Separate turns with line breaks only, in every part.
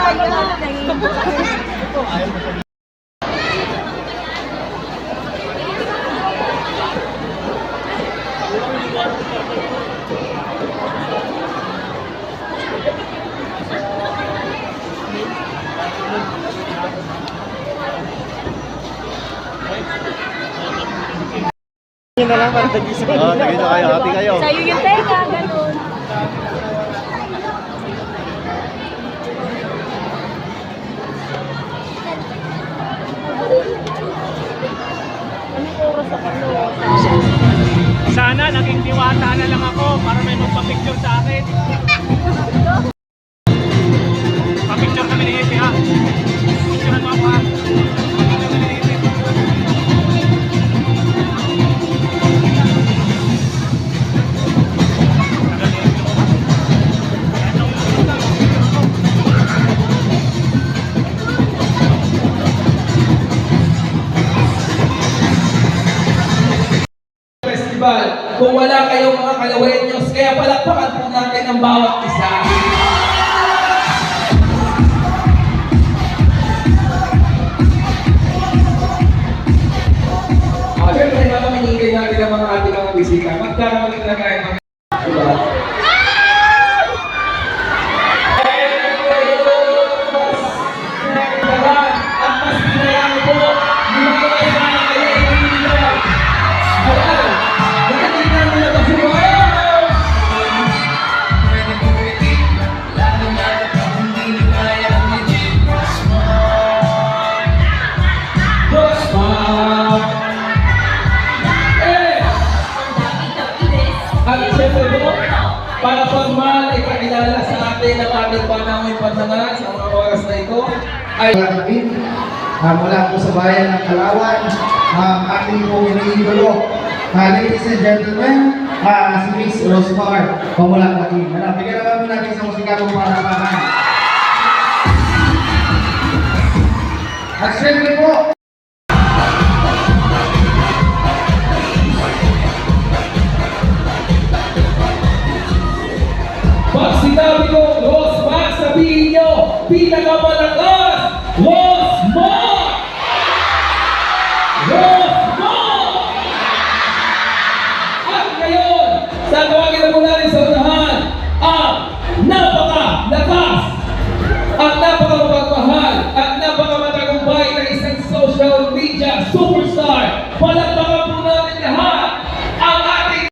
Yun na lang para tagising. Oo, tagising kayo. Happy kayo.
Sa'yo yung tenga, ganun. Anong oras sa Carlo?
Sana naging diwata na lang ako para may magpa-picture sa akin. Pa-picture kami ni Epe ha. Picturean mo ako ha. Pa-picture kami ni Epe.
Kung wala kayong mga Kalaweños, kaya palakpakan po natin ang bawat isa. Siyempre, mamaminigay natin ang mga ating mga bisita. Magkakaroon na kayo mga diba? Para formal ay pakilala sa atin ang ating panahon panangan sa mga oras na ito ay
mula po sa bayan ng Kalawan, ating pong iniidolo. Ladies and gentlemen, si Miss Rosmar Pamulaklaki. Bigyan naman po natin sa musikalong palakpakan. At syempre po,
pag sinabi ko, Rosmar, sabihin nyo, pinakamalakas, Rosmar! Rosmar! At ngayon, tawagin na po natin sa unahan, ang napakalakas, ang napakamagmahal, at napakamatagumpay na isang social media superstar. Palakpakan po natin lahat ang ating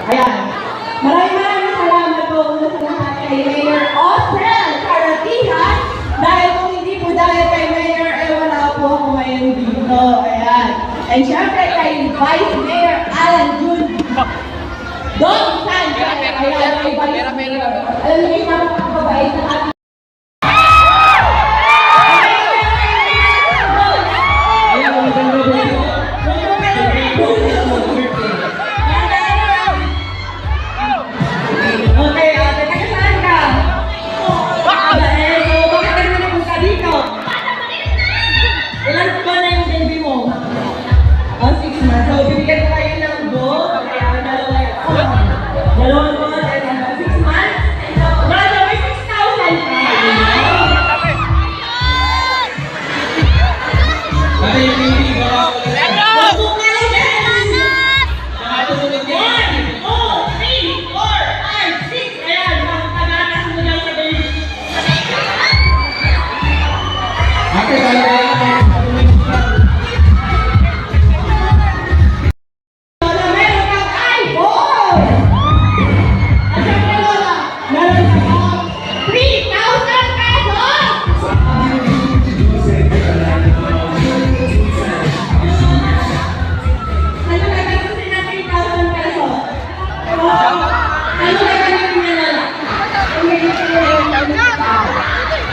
Ayan. Maraming salamat po una sa lahat kay Mayor Osel Karatihan. Dahil kung hindi po dahil kay Mayor, wala po ako ngayon dito. Ayan. And syempre kay Vice Mayor Alan Jun. Don Sanchez. Ayan, kay Vice Mayor. Alam niyo yung napakababait na ating
Okay, taga saan ka?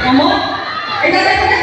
Kamot? Ay, tatay ko na